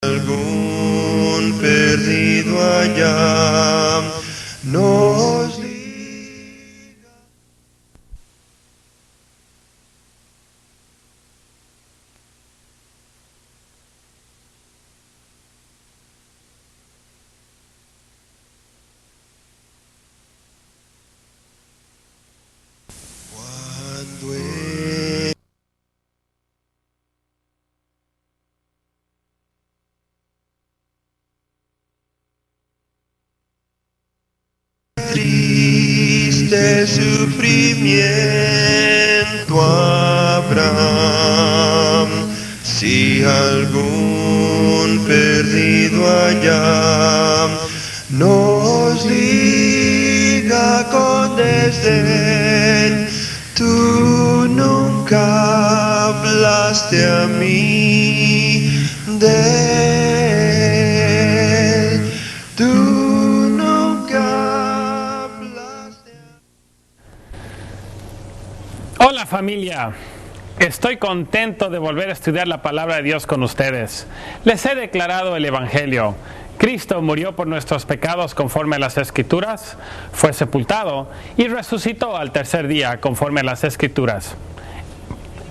algún perdido allá nos liga. Cuando triste sufrimiento habrá, si algún perdido allá nos liga con desdén, tú nunca hablaste a mí de él, tú nunca hablaste a mí. Hola familia, estoy contento de volver a estudiar la palabra de Dios con ustedes. Les he declarado el Evangelio. Cristo murió por nuestros pecados conforme a las Escrituras, fue sepultado y resucitó al tercer día conforme a las Escrituras.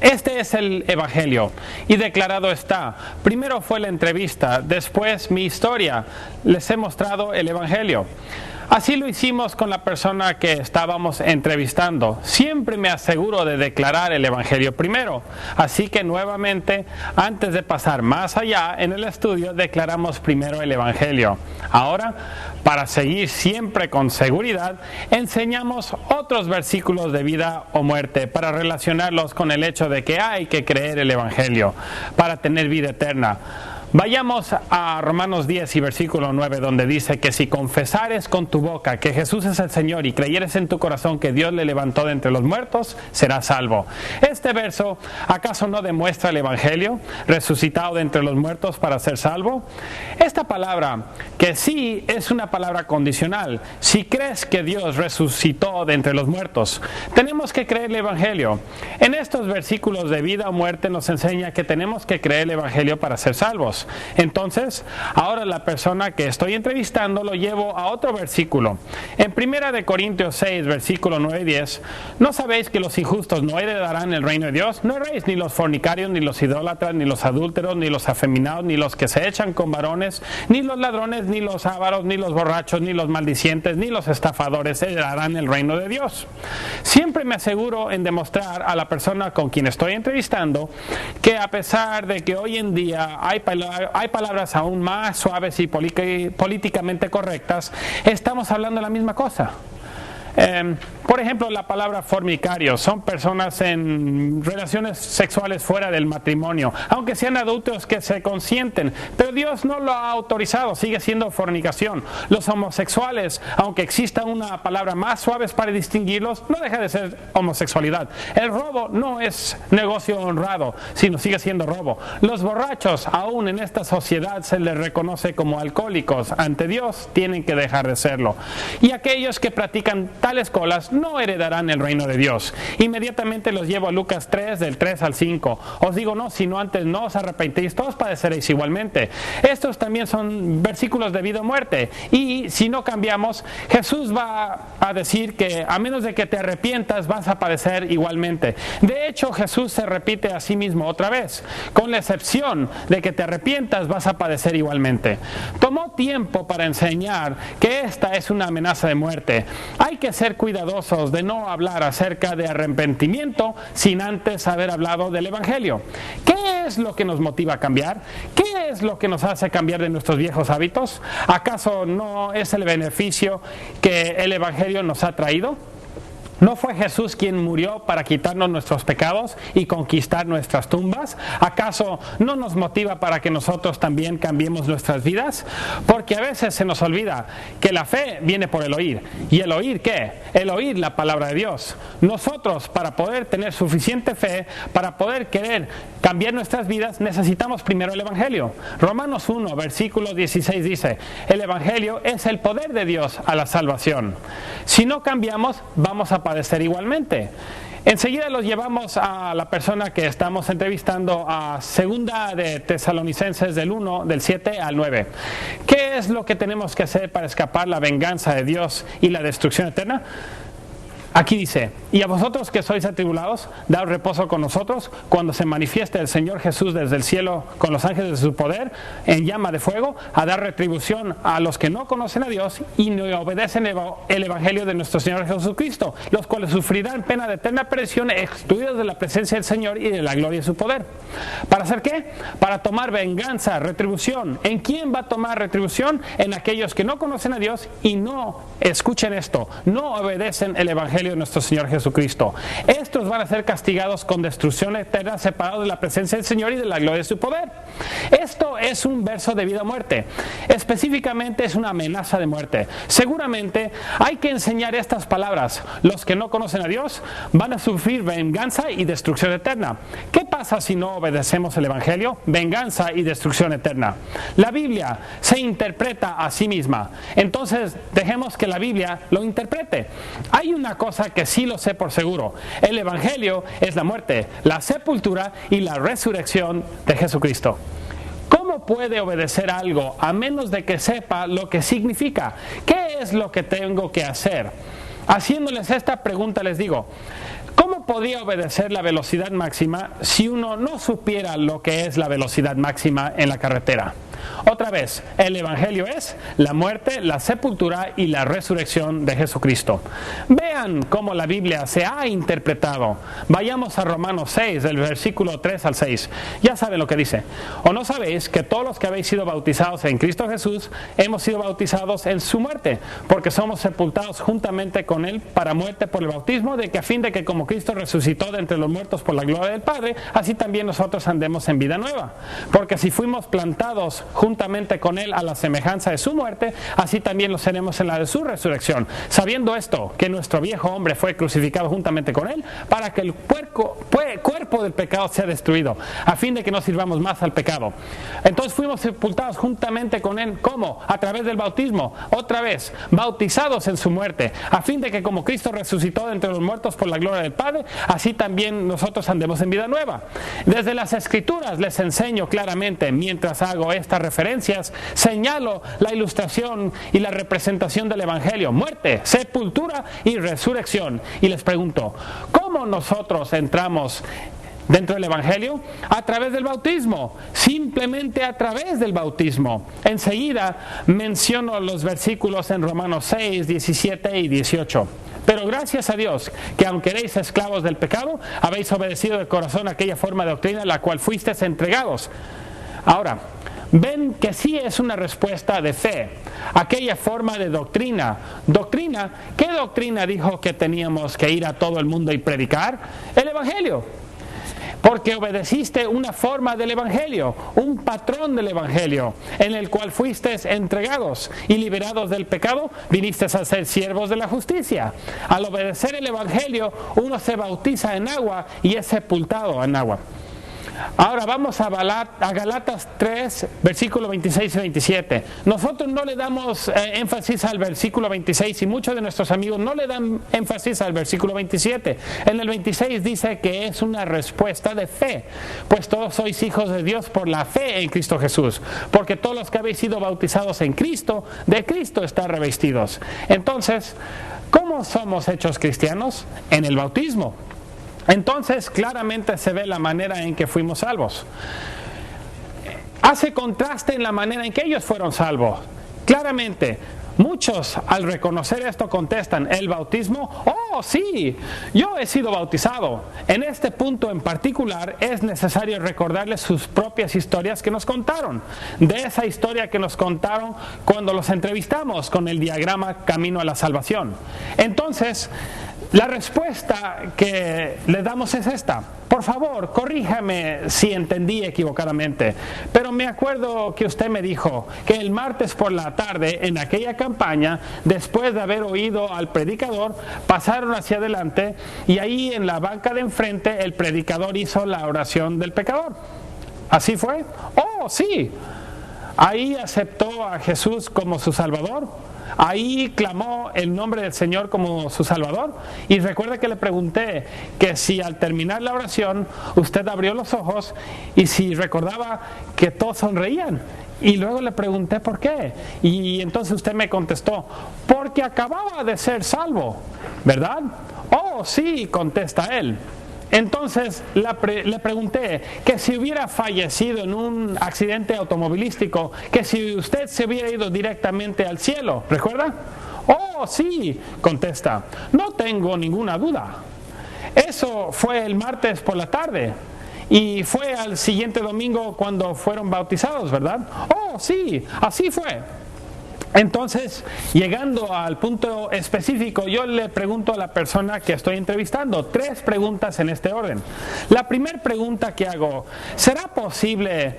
Este es el Evangelio y declarado está. Primero fue la entrevista, después mi historia. Les he mostrado el Evangelio. Así lo hicimos con la persona que estábamos entrevistando. Siempre me aseguro de declarar el Evangelio primero. Así que nuevamente, antes de pasar más allá en el estudio, declaramos primero el Evangelio. Ahora, para seguir siempre con seguridad, enseñamos otros versículos de vida o muerte para relacionarlos con el hecho de que hay que creer el Evangelio para tener vida eterna. Vayamos a Romanos 10 y versículo 9, donde dice que si confesares con tu boca que Jesús es el Señor y creyeres en tu corazón que Dios le levantó de entre los muertos, serás salvo. Este verso, ¿acaso no demuestra el Evangelio resucitado de entre los muertos para ser salvo? Esta palabra, que sí es una palabra condicional, si crees que Dios resucitó de entre los muertos, tenemos que creer el Evangelio. En estos versículos de vida o muerte nos enseña que tenemos que creer el Evangelio para ser salvos. Entonces, ahora la persona que estoy entrevistando lo llevo a otro versículo. En 1 de Corintios 6, versículo 9 y 10, ¿no sabéis que los injustos no heredarán el reino de Dios? No erréis ni los fornicarios, ni los idólatras, ni los adúlteros, ni los afeminados, ni los que se echan con varones, ni los ladrones, ni los ávaros, ni los borrachos, ni los maldicientes, ni los estafadores heredarán el reino de Dios. Siempre me aseguro en demostrar a la persona con quien estoy entrevistando que a pesar de que hoy en día hay palabras aún más suaves y políticamente correctas, estamos hablando de la misma cosa. Por ejemplo, la palabra fornicario son personas en relaciones sexuales fuera del matrimonio, aunque sean adultos que se consienten, pero Dios no lo ha autorizado, sigue siendo fornicación. Los homosexuales, aunque exista una palabra más suave para distinguirlos, no deja de ser homosexualidad. El robo no es negocio honrado, sino sigue siendo robo. Los borrachos, aún en esta sociedad se les reconoce como alcohólicos, ante Dios tienen que dejar de serlo. Y aquellos que practican tales cosas no heredarán el reino de Dios. Inmediatamente los llevo a Lucas 3, del 3 al 5. Os digo no, sino antes no os arrepentís, todos padeceréis igualmente. Estos también son versículos de vida o muerte. Y si no cambiamos, Jesús va a decir que a menos de que te arrepientas vas a padecer igualmente. De hecho, Jesús se repite a sí mismo otra vez, con la excepción de que te arrepientas vas a padecer igualmente. Tomó tiempo para enseñar que esta es una amenaza de muerte. Hay que ser cuidadosos de no hablar acerca de arrepentimiento sin antes haber hablado del Evangelio. ¿Qué es lo que nos motiva a cambiar? ¿Qué es lo que nos hace cambiar de nuestros viejos hábitos? ¿Acaso no es el beneficio que el Evangelio nos ha traído? ¿No fue Jesús quien murió para quitarnos nuestros pecados y conquistar nuestras tumbas? ¿Acaso no nos motiva para que nosotros también cambiemos nuestras vidas? Porque a veces se nos olvida que la fe viene por el oír. ¿Y el oír qué? El oír la palabra de Dios. Nosotros, para poder tener suficiente fe, para poder querer cambiar nuestras vidas, necesitamos primero el Evangelio. Romanos 1, versículo 16 dice, el Evangelio es el poder de Dios a la salvación. Si no cambiamos, vamos a padecer igualmente. Enseguida los llevamos a la persona que estamos entrevistando a Segunda de Tesalonicenses del 1, del 7 al 9. ¿Qué es lo que tenemos que hacer para escapar la venganza de Dios y la destrucción eterna? Aquí dice: y a vosotros que sois atribulados, daos reposo con nosotros cuando se manifieste el Señor Jesús desde el cielo con los ángeles de su poder en llama de fuego, a dar retribución a los que no conocen a Dios y no obedecen el evangelio de nuestro Señor Jesucristo, los cuales sufrirán pena de eterna perdición, excluidos de la presencia del Señor y de la gloria de su poder. ¿Para hacer qué? Para tomar venganza, retribución. ¿En quién va a tomar retribución? En aquellos que no conocen a Dios y no, escuchen esto, no obedecen el evangelio de nuestro Señor Jesucristo. Estos van a ser castigados con destrucción eterna, separados de la presencia del Señor y de la gloria de su poder. Esto es un verso de vida o muerte. Específicamente es una amenaza de muerte. Seguramente hay que enseñar estas palabras. Los que no conocen a Dios van a sufrir venganza y destrucción eterna. ¿Qué pasa si no obedecemos el evangelio? Venganza y destrucción eterna. La Biblia se interpreta a sí misma. Entonces dejemos que la Biblia lo interprete. Hay una cosa que sí lo sé por seguro: el evangelio es la muerte, la sepultura y la resurrección de Jesucristo. ¿Cómo puede obedecer algo a menos de que sepa lo que significa? ¿Qué es lo que tengo que hacer? Haciéndoles esta pregunta les digo: ¿cómo podría obedecer la velocidad máxima si uno no supiera lo que es la velocidad máxima en la carretera? Otra vez, el evangelio es la muerte, la sepultura y la resurrección de Jesucristo. Vean cómo la Biblia se ha interpretado. Vayamos a Romanos 6, del versículo 3 al 6. Ya saben lo que dice: ¿o no sabéis que todos los que habéis sido bautizados en Cristo Jesús hemos sido bautizados en su muerte? Porque somos sepultados juntamente con él para muerte por el bautismo, de que a fin de que como Cristo resucitó de entre los muertos por la gloria del Padre, así también nosotros andemos en vida nueva. Porque si fuimos plantados juntamente con él a la semejanza de su muerte, así también lo seremos en la de su resurrección. Sabiendo esto, que nuestro viejo hombre fue crucificado juntamente con él, para que el cuerpo del pecado sea destruido, a fin de que no sirvamos más al pecado. Entonces fuimos sepultados juntamente con él. ¿Cómo? A través del bautismo. Otra vez, bautizados en su muerte, a fin de que como Cristo resucitó de entre los muertos por la gloria del Padre, así también nosotros andemos en vida nueva. Desde las Escrituras les enseño claramente, mientras hago estas referencias, señalo la ilustración y la representación del evangelio: muerte, sepultura y resurrección. Y les pregunto: ¿cómo nosotros entramos dentro del evangelio? A través del bautismo, simplemente a través del bautismo. Enseguida menciono los versículos en Romanos 6, 17 y 18. Pero gracias a Dios, que aunque eréis esclavos del pecado, habéis obedecido de corazón aquella forma de doctrina a la cual fuisteis entregados. Ahora, ven que sí es una respuesta de fe, aquella forma de doctrina. ¿Doctrina? ¿Qué doctrina dijo que teníamos que ir a todo el mundo y predicar? El evangelio. Porque obedeciste una forma del evangelio, un patrón del evangelio, en el cual fuiste entregados y liberados del pecado, viniste a ser siervos de la justicia. Al obedecer el evangelio, uno se bautiza en agua y es sepultado en agua. Ahora vamos a Galatas 3, versículo 26 y 27. Nosotros no le damos énfasis al versículo 26 y muchos de nuestros amigos no le dan énfasis al versículo 27. En el 26 dice que es una respuesta de fe, pues todos sois hijos de Dios por la fe en Cristo Jesús, porque todos los que habéis sido bautizados en Cristo, de Cristo están revestidos. Entonces, ¿cómo somos hechos cristianos? En el bautismo. Entonces claramente se ve la manera en que fuimos salvos. Hace contraste en la manera en que ellos fueron salvos. Claramente, muchos al reconocer esto contestan: ¿el bautismo? ¡Oh, sí! Yo he sido bautizado. En este punto en particular es necesario recordarles sus propias historias que nos contaron. De esa historia que nos contaron cuando los entrevistamos con el diagrama Camino a la Salvación. Entonces, la respuesta que le damos es esta. Por favor, corríjame si entendí equivocadamente, pero me acuerdo que usted me dijo que el martes por la tarde en aquella campaña, después de haber oído al predicador, pasaron hacia adelante y ahí en la banca de enfrente el predicador hizo la oración del pecador. ¿Así fue? ¡Oh, sí! Ahí aceptó a Jesús como su Salvador. ahí clamó el nombre del Señor como su Salvador. Y recuerda que le pregunté que si al terminar la oración usted abrió los ojos y si recordaba que todos sonreían. Y luego le pregunté por qué. Y entonces usted me contestó, porque acababa de ser salvo, ¿verdad? Oh, sí, contesta él. Entonces le pregunté que si hubiera fallecido en un accidente automovilístico, que si usted se hubiera ido directamente al cielo, ¿recuerda? Oh, sí, contesta, no tengo ninguna duda. Eso fue el martes por la tarde y fue al siguiente domingo cuando fueron bautizados, ¿verdad? Oh, sí, así fue. Entonces, llegando al punto específico, yo le pregunto a la persona que estoy entrevistando 3 preguntas en este orden. La primera pregunta que hago, ¿será posible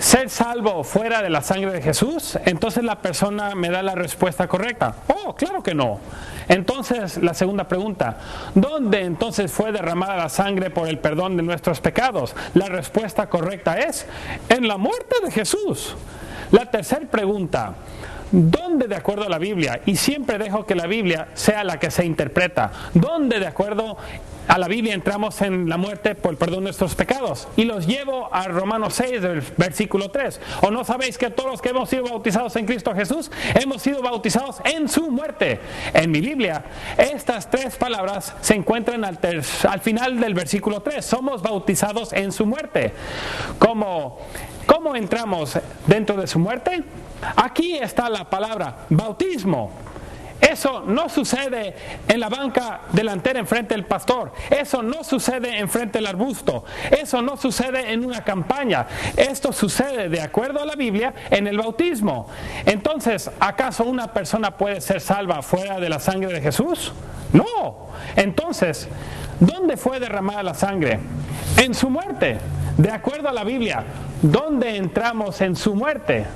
ser salvo fuera de la sangre de Jesús? Entonces la persona me da la respuesta correcta. Oh, claro que no. Entonces, la segunda pregunta, ¿dónde entonces fue derramada la sangre por el perdón de nuestros pecados? La respuesta correcta es, en la muerte de Jesús. La tercera pregunta, ¿dónde de acuerdo a la Biblia? Y siempre dejo que la Biblia sea la que se interpreta. ¿Dónde de acuerdo a la Biblia entramos en la muerte por el perdón de nuestros pecados? Y los llevo a Romanos 6, del versículo 3. ¿O no sabéis que todos los que hemos sido bautizados en Cristo Jesús, hemos sido bautizados en su muerte? En mi Biblia, estas 3 palabras se encuentran al final del versículo 3. Somos bautizados en su muerte. ¿Cómo entramos dentro de su muerte? Aquí está la palabra bautismo. Eso no sucede en la banca delantera enfrente del pastor. Eso no sucede enfrente del arbusto. Eso no sucede en una campaña. Esto sucede, de acuerdo a la Biblia, en el bautismo. Entonces, ¿acaso una persona puede ser salva fuera de la sangre de Jesús? No. Entonces, ¿dónde fue derramada la sangre? En su muerte. De acuerdo a la Biblia, ¿dónde entramos en su muerte?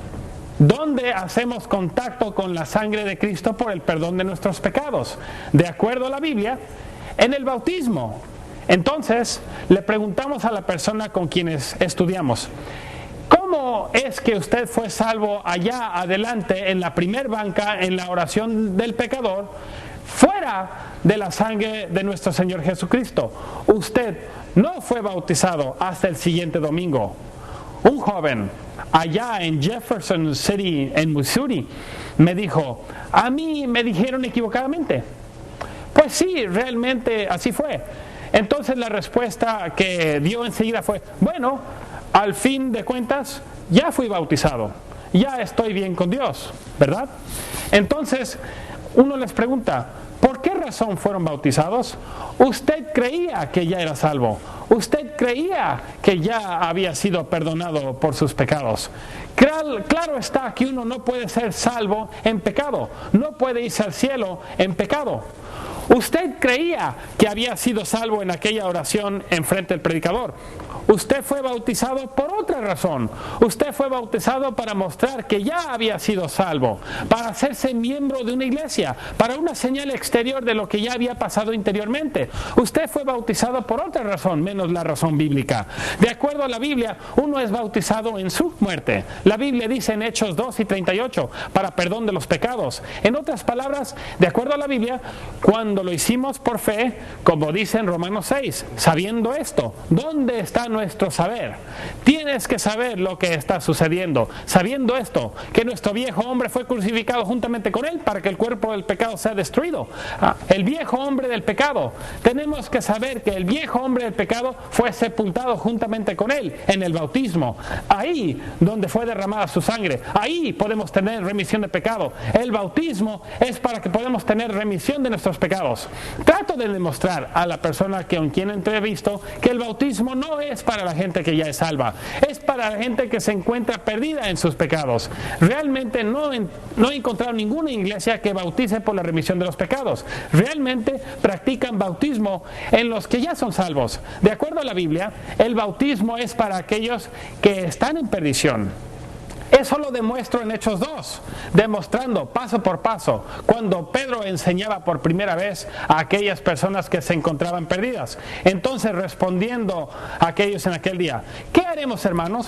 ¿Dónde hacemos contacto con la sangre de Cristo por el perdón de nuestros pecados? De acuerdo a la Biblia, en el bautismo. Entonces, le preguntamos a la persona con quienes estudiamos, ¿cómo es que usted fue salvo allá adelante en la primer banca, en la oración del pecador, fuera de la sangre de nuestro Señor Jesucristo? Usted no fue bautizado hasta el siguiente domingo. Un joven allá en Jefferson City, en Missouri, me dijo, a mí me dijeron equivocadamente. Pues sí, realmente así fue. Entonces la respuesta que dio enseguida fue, bueno, al fin de cuentas, ya fui bautizado, ya estoy bien con Dios, ¿verdad? Entonces, uno les pregunta, ¿por qué razón fueron bautizados? Usted creía que ya era salvo. Usted creía que ya había sido perdonado por sus pecados. Claro está que uno no puede ser salvo en pecado. No puede irse al cielo en pecado. Usted creía que había sido salvo en aquella oración en frente del predicador. Usted fue bautizado por otra razón. Usted fue bautizado para mostrar que ya había sido salvo, para hacerse miembro de una iglesia, para una señal exterior de lo que ya había pasado interiormente. Usted fue bautizado por otra razón, menos la razón bíblica. De acuerdo a la Biblia, uno es bautizado en su muerte. La Biblia dice en Hechos 2 y 38, para perdón de los pecados. En otras palabras, de acuerdo a la Biblia, cuando lo hicimos por fe, como dice en Romanos 6, sabiendo esto, ¿dónde está nuestro saber? Tienes que saber lo que está sucediendo, sabiendo esto, que nuestro viejo hombre fue crucificado juntamente con él para que el cuerpo del pecado sea destruido. El viejo hombre del pecado, tenemos que saber que el viejo hombre del pecado fue sepultado juntamente con él en el bautismo, ahí donde fue derramada su sangre, ahí podemos tener remisión de pecado. El bautismo es para que podamos tener remisión de nuestros pecados. Trato de demostrar a la persona con quien entrevisto que el bautismo no es para la gente que ya es salva, es para la gente que se encuentra perdida en sus pecados. Realmente no he encontrado ninguna iglesia que bautice por la remisión de los pecados. Realmente practican bautismo en los que ya son salvos. De acuerdo a la Biblia, el bautismo es para aquellos que están en perdición. Eso lo demuestro en Hechos 2, demostrando paso por paso, cuando Pedro enseñaba por primera vez a aquellas personas que se encontraban perdidas. Entonces, respondiendo a aquellos en aquel día, ¿qué haremos, hermanos?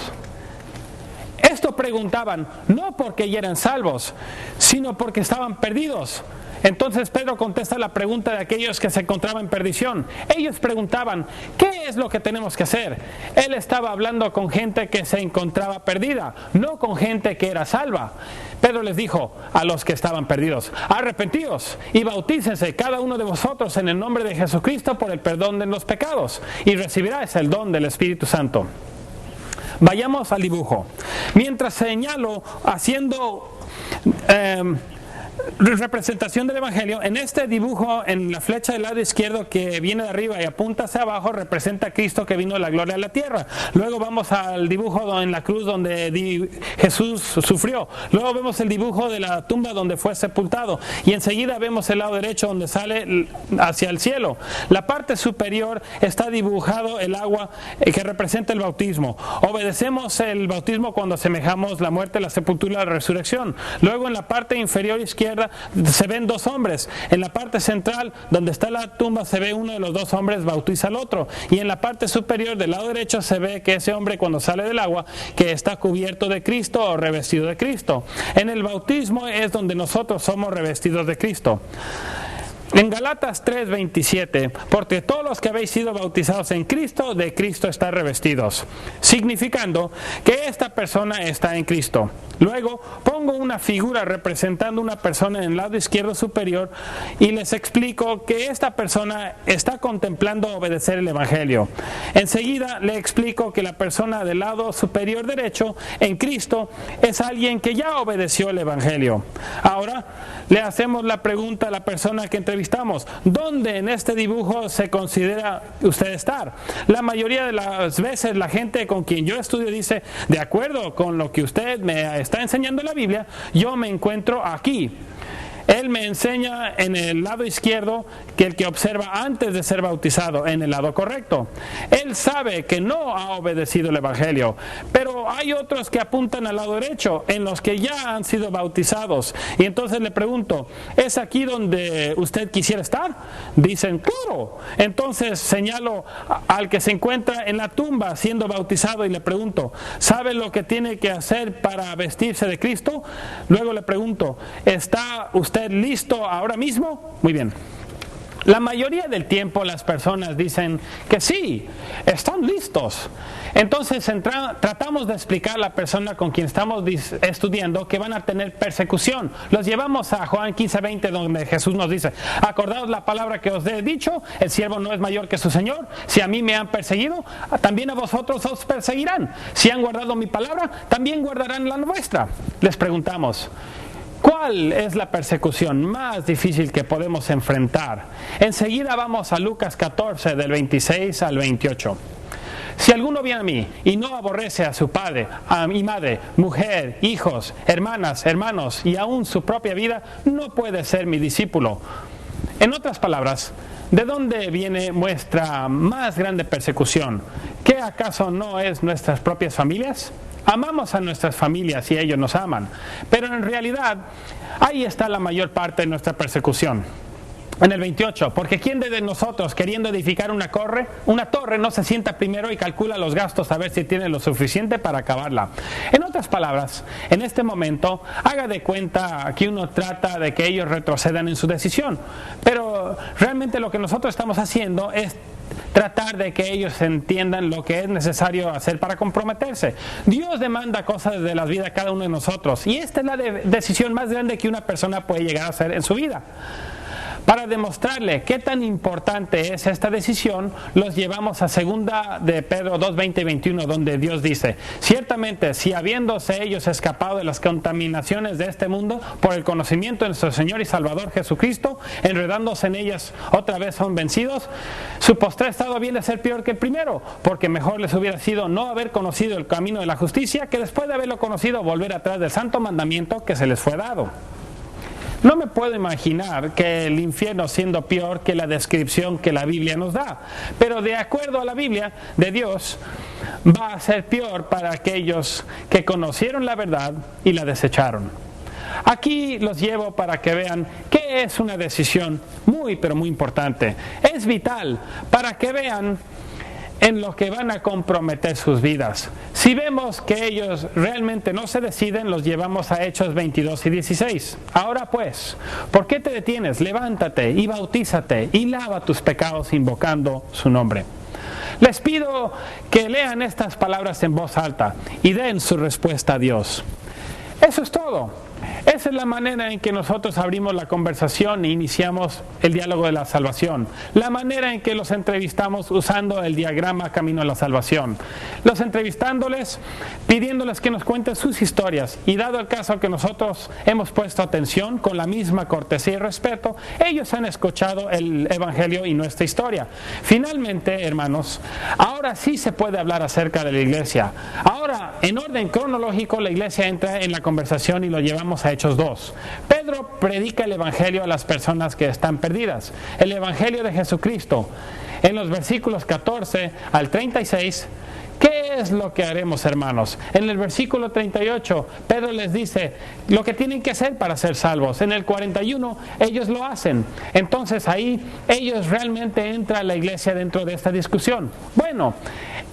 Esto preguntaban, no porque ya eran salvos, sino porque estaban perdidos. Entonces Pedro contesta la pregunta de aquellos que se encontraban en perdición. Ellos preguntaban, ¿qué es lo que tenemos que hacer? Él estaba hablando con gente que se encontraba perdida, no con gente que era salva. Pedro les dijo a los que estaban perdidos, arrepentíos y bautícense cada uno de vosotros en el nombre de Jesucristo por el perdón de los pecados y recibiráis el don del Espíritu Santo. Vayamos al dibujo. Mientras señalo haciendo representación del Evangelio, en este dibujo, en la flecha del lado izquierdo que viene de arriba y apunta hacia abajo, representa a Cristo que vino de la gloria a la tierra. Luego vamos al dibujo en la cruz donde Jesús sufrió. Luego vemos el dibujo de la tumba donde fue sepultado. Y enseguida vemos el lado derecho donde sale hacia el cielo. La parte superior está dibujado el agua que representa el bautismo. Obedecemos el bautismo cuando asemejamos la muerte, la sepultura y la resurrección. Luego en la parte inferior izquierda se ven dos hombres. En la parte central, donde está la tumba, se ve uno de los dos hombres bautiza al otro. Y en la parte superior del lado derecho se ve que ese hombre, cuando sale del agua, que está cubierto de Cristo o revestido de Cristo. En el bautismo es donde nosotros somos revestidos de Cristo. En Galatas 3:27, porque todos los que habéis sido bautizados en Cristo, de Cristo están revestidos, significando que esta persona está en Cristo. Luego pongo una figura representando una persona en el lado izquierdo superior y les explico que esta persona está contemplando obedecer el Evangelio. Enseguida le explico que la persona del lado superior derecho en Cristo es alguien que ya obedeció el Evangelio. Ahora le hacemos la pregunta a la persona que entrevistamos, ¿dónde en este dibujo se considera usted estar? La mayoría de las veces la gente con quien yo estudio dice, de acuerdo con lo que usted me está enseñando en la Biblia, yo me encuentro aquí. Él me enseña en el lado izquierdo que el que observa antes de ser bautizado, en el lado correcto. Él sabe que no ha obedecido el Evangelio, pero hay otros que apuntan al lado derecho, en los que ya han sido bautizados. Y entonces le pregunto, ¿es aquí donde usted quisiera estar? Dicen, claro. Entonces señalo al que se encuentra en la tumba siendo bautizado y le pregunto, ¿sabe lo que tiene que hacer para vestirse de Cristo? Luego le pregunto, ¿está usted listo ahora mismo? Muy bien. La mayoría del tiempo las personas dicen que sí, están listos. Entonces tratamos de explicar a la persona con quien estamos estudiando que van a tener persecución. Los llevamos a Juan 15:20, donde Jesús nos dice, acordaos la palabra que os he dicho, el siervo no es mayor que su Señor. Si a mí me han perseguido, también a vosotros os perseguirán. Si han guardado mi palabra, también guardarán la vuestra. Les preguntamos, ¿cuál es la persecución más difícil que podemos enfrentar? Enseguida vamos a Lucas 14, del 26 al 28. Si alguno viene a mí y no aborrece a su padre, a mi madre, mujer, hijos, hermanas, hermanos y aún su propia vida, no puede ser mi discípulo. En otras palabras, ¿de dónde viene nuestra más grande persecución? ¿Qué acaso no es nuestras propias familias? Amamos a nuestras familias y ellos nos aman, pero en realidad ahí está la mayor parte de nuestra persecución. En el 28, porque ¿quién de nosotros queriendo edificar una torre no se sienta primero y calcula los gastos a ver si tiene lo suficiente para acabarla? En otras palabras, en este momento, haga de cuenta que uno trata de que ellos retrocedan en su decisión, pero realmente lo que nosotros estamos haciendo es tratar de que ellos entiendan lo que es necesario hacer para comprometerse. Dios demanda cosas de la vida de cada uno de nosotros y esta es la decisión más grande que una persona puede llegar a hacer en su vida. Para demostrarle qué tan importante es esta decisión, los llevamos a 2 de Pedro 2, 20 y 21, donde Dios dice, ciertamente si habiéndose ellos escapado de las contaminaciones de este mundo por el conocimiento de nuestro Señor y Salvador Jesucristo, enredándose en ellas otra vez son vencidos, su postrer estado viene a ser peor que el primero, porque mejor les hubiera sido no haber conocido el camino de la justicia, que después de haberlo conocido volver atrás del santo mandamiento que se les fue dado. No me puedo imaginar que el infierno siendo peor que la descripción que la Biblia nos da, pero de acuerdo a la Biblia de Dios, va a ser peor para aquellos que conocieron la verdad y la desecharon. Aquí los llevo para que vean que es una decisión muy, pero muy importante. Es vital para que vean en lo que van a comprometer sus vidas. Si vemos que ellos realmente no se deciden, los llevamos a Hechos 22 y 16. Ahora pues, ¿por qué te detienes? Levántate y bautízate y lava tus pecados invocando su nombre. Les pido que lean estas palabras en voz alta y den su respuesta a Dios. Eso es todo. Esa es la manera en que nosotros abrimos la conversación e iniciamos el diálogo de la salvación. La manera en que los entrevistamos usando el diagrama Camino a la Salvación. Los entrevistándoles, pidiéndoles que nos cuenten sus historias. Y dado el caso que nosotros hemos puesto atención con la misma cortesía y respeto, ellos han escuchado el Evangelio y nuestra historia. Finalmente, hermanos, ahora sí se puede hablar acerca de la iglesia. Ahora, en orden cronológico, la iglesia entra en la conversación y lo llevamos a Hechos 2. Pedro predica el Evangelio a las personas que están perdidas. El Evangelio de Jesucristo. En los versículos 14 al 36, ¿qué es lo que haremos, hermanos? En el versículo 38, Pedro les dice lo que tienen que hacer para ser salvos. En el 41, ellos lo hacen. Entonces ahí ellos realmente entran la iglesia dentro de esta discusión. Bueno,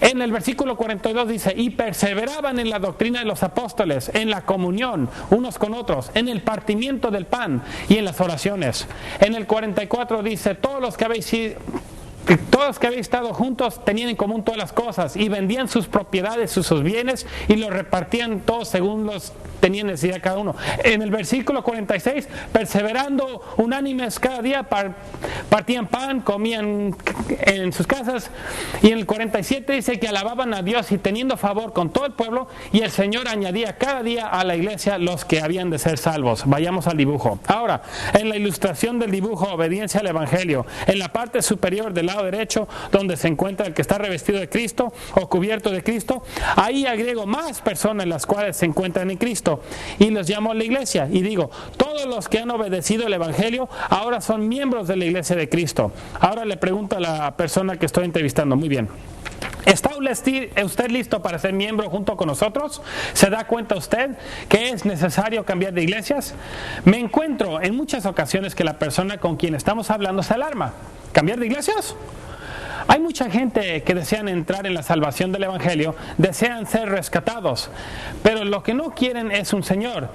en el versículo 42 dice, y perseveraban en la doctrina de los apóstoles, en la comunión unos con otros, en el partimiento del pan y en las oraciones. En el 44 dice, todos los que habéis estado juntos tenían en común todas las cosas y vendían sus propiedades, sus bienes y los repartían todos según los tenían necesidad cada uno. En el versículo 46, perseverando unánimes cada día, partían pan, comían en sus casas. Y en el 47 dice que alababan a Dios y teniendo favor con todo el pueblo, y el Señor añadía cada día a la iglesia los que habían de ser salvos. Vayamos al dibujo. Ahora, en la ilustración del dibujo, obediencia al Evangelio, en la parte superior del lado derecho, donde se encuentra el que está revestido de Cristo o cubierto de Cristo, ahí agrego más personas las cuales se encuentran en Cristo y los llamo a la iglesia y digo, todos los que han obedecido el Evangelio ahora son miembros de la iglesia de Cristo. Ahora le pregunto a la persona que estoy entrevistando, muy bien, ¿está usted listo para ser miembro junto con nosotros? ¿Se da cuenta usted que es necesario cambiar de iglesias? Me encuentro en muchas ocasiones que la persona con quien estamos hablando se alarma. ¿Cambiar de iglesias? Hay mucha gente que desean entrar en la salvación del Evangelio, desean ser rescatados, pero lo que no quieren es un Señor.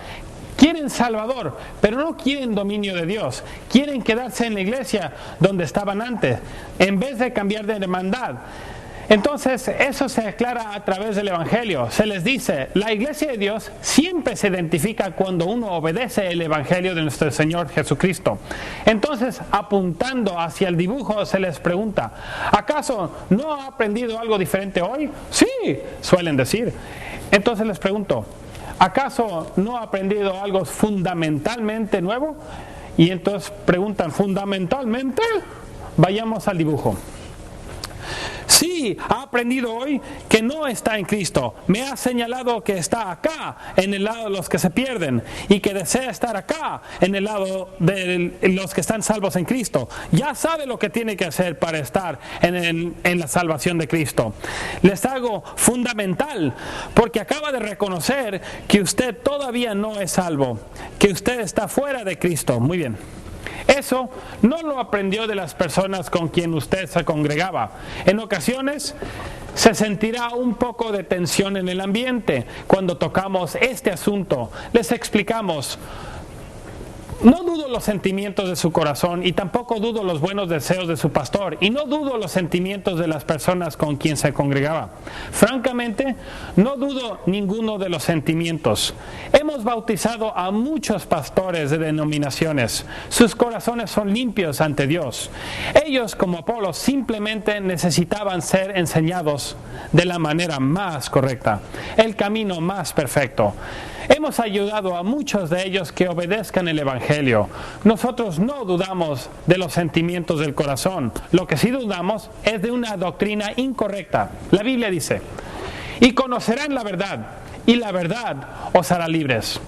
Quieren Salvador, pero no quieren dominio de Dios. Quieren quedarse en la iglesia donde estaban antes, en vez de cambiar de hermandad. Entonces, eso se aclara a través del Evangelio. Se les dice, la iglesia de Dios siempre se identifica cuando uno obedece el Evangelio de nuestro Señor Jesucristo. Entonces, apuntando hacia el dibujo, se les pregunta, ¿acaso no ha aprendido algo diferente hoy? Sí, suelen decir. Entonces les pregunto, ¿acaso no ha aprendido algo fundamentalmente nuevo? Y entonces preguntan, ¿fundamentalmente? Vayamos al dibujo. Sí, ha aprendido hoy que no está en Cristo. Me ha señalado que está acá, en el lado de los que se pierden, y que desea estar acá, en el lado de los que están salvos en Cristo. Ya sabe lo que tiene que hacer para estar en la salvación de Cristo. Les hago fundamental, porque acaba de reconocer que usted todavía no es salvo, que usted está fuera de Cristo. Muy bien. Eso no lo aprendió de las personas con quien usted se congregaba. En ocasiones se sentirá un poco de tensión en el ambiente cuando tocamos este asunto. Les explicamos. No dudo los sentimientos de su corazón y tampoco dudo los buenos deseos de su pastor y no dudo los sentimientos de las personas con quien se congregaba. Francamente, no dudo ninguno de los sentimientos. Hemos bautizado a muchos pastores de denominaciones. Sus corazones son limpios ante Dios. Ellos, como Apolo, simplemente necesitaban ser enseñados de la manera más correcta, el camino más perfecto. Hemos ayudado a muchos de ellos que obedezcan el Evangelio. Nosotros no dudamos de los sentimientos del corazón. Lo que sí dudamos es de una doctrina incorrecta. La Biblia dice, y conocerán la verdad, y la verdad os hará libres.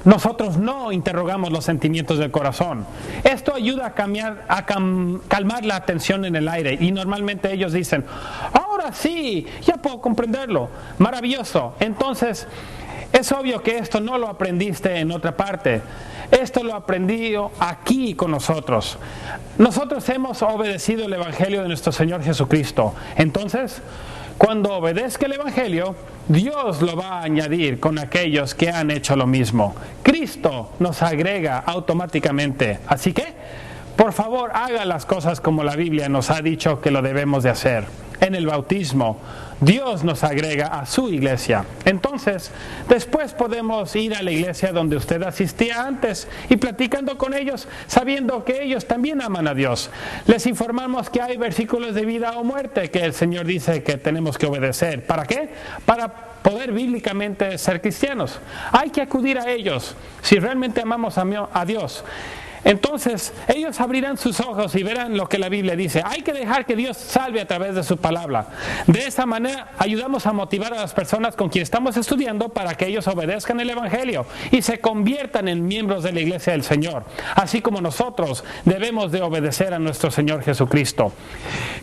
Nosotros no interrogamos los sentimientos del corazón. Esto ayuda a calmar la tensión en el aire. Y normalmente ellos dicen, ahora sí, ya puedo comprenderlo. Maravilloso. Entonces, Es obvio que esto no lo aprendiste en otra parte. Esto lo aprendí aquí con nosotros. Nosotros hemos obedecido el Evangelio de nuestro Señor Jesucristo. Entonces, cuando obedezca el Evangelio, Dios lo va a añadir con aquellos que han hecho lo mismo. Cristo nos agrega automáticamente. Así que, por favor, haga las cosas como la Biblia nos ha dicho que lo debemos de hacer. En el bautismo, Dios nos agrega a su iglesia. Entonces, después podemos ir a la iglesia donde usted asistía antes y platicando con ellos, sabiendo que ellos también aman a Dios. Les informamos que hay versículos de vida o muerte que el Señor dice que tenemos que obedecer. ¿Para qué? Para poder bíblicamente ser cristianos. Hay que acudir a ellos si realmente amamos a Dios. Entonces, ellos abrirán sus ojos y verán lo que la Biblia dice. Hay que dejar que Dios salve a través de su palabra. De esa manera, ayudamos a motivar a las personas con quienes estamos estudiando para que ellos obedezcan el Evangelio y se conviertan en miembros de la iglesia del Señor. Así como nosotros debemos de obedecer a nuestro Señor Jesucristo.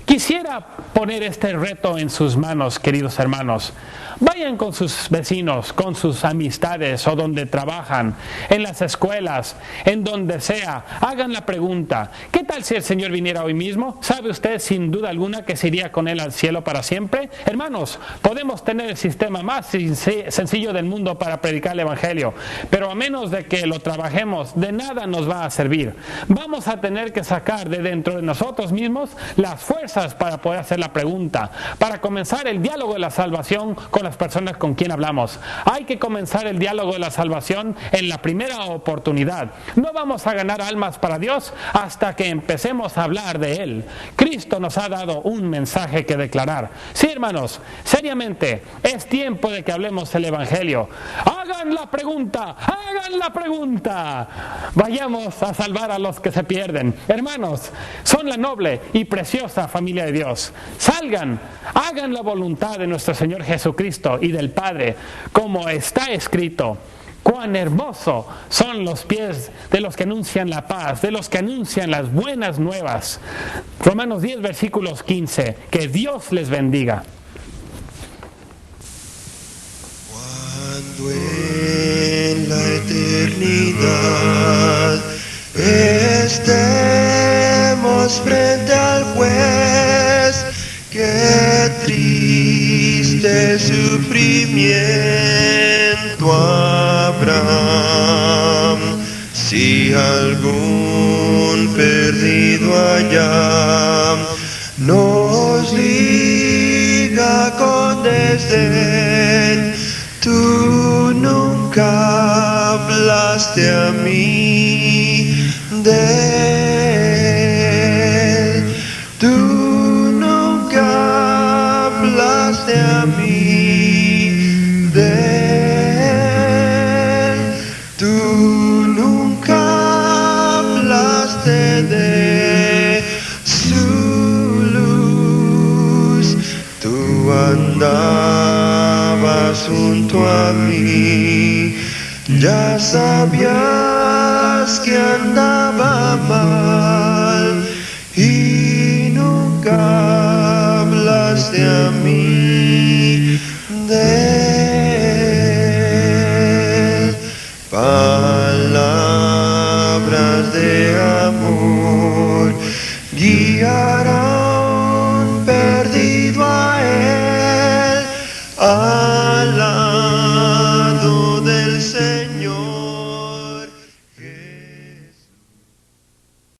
Quisiera poner este reto en sus manos, queridos hermanos. Vayan con sus vecinos, con sus amistades o donde trabajan, en las escuelas, en donde sea. Hagan la pregunta, ¿qué tal si el Señor viniera hoy mismo? ¿Sabe usted sin duda alguna que se iría con Él al cielo para siempre? Hermanos, podemos tener el sistema más sencillo del mundo para predicar el Evangelio, pero a menos de que lo trabajemos, de nada nos va a servir. Vamos a tener que sacar de dentro de nosotros mismos las fuerzas para poder hacer la pregunta, para comenzar el diálogo de la salvación con las personas con quien hablamos. Hay que comenzar el diálogo de la salvación en la primera oportunidad. No vamos a ganar almas para Dios hasta que empecemos a hablar de Él. Cristo nos ha dado un mensaje que declarar. Sí, hermanos, seriamente, es tiempo de que hablemos el Evangelio. Hagan la pregunta, hagan la pregunta. Vayamos a salvar a los que se pierden. Hermanos, son la noble y preciosa familia de Dios. Salgan, hagan la voluntad de nuestro Señor Jesucristo y del Padre, como está escrito. Cuán hermoso son los pies de los que anuncian la paz, de los que anuncian las buenas nuevas. Romanos 10, versículos 15. Que Dios les bendiga. Cuando en la eternidad estemos frente al juez, qué triste sufrimiento habrá si algún perdido allá nos liga con desdén. Tú nunca hablaste a mí de él. Tú nunca hablaste a mí de él. Tú nunca hablaste de su luz. Tú andabas junto a mí, ya sabías que andaba mal y nunca hablaste a mí.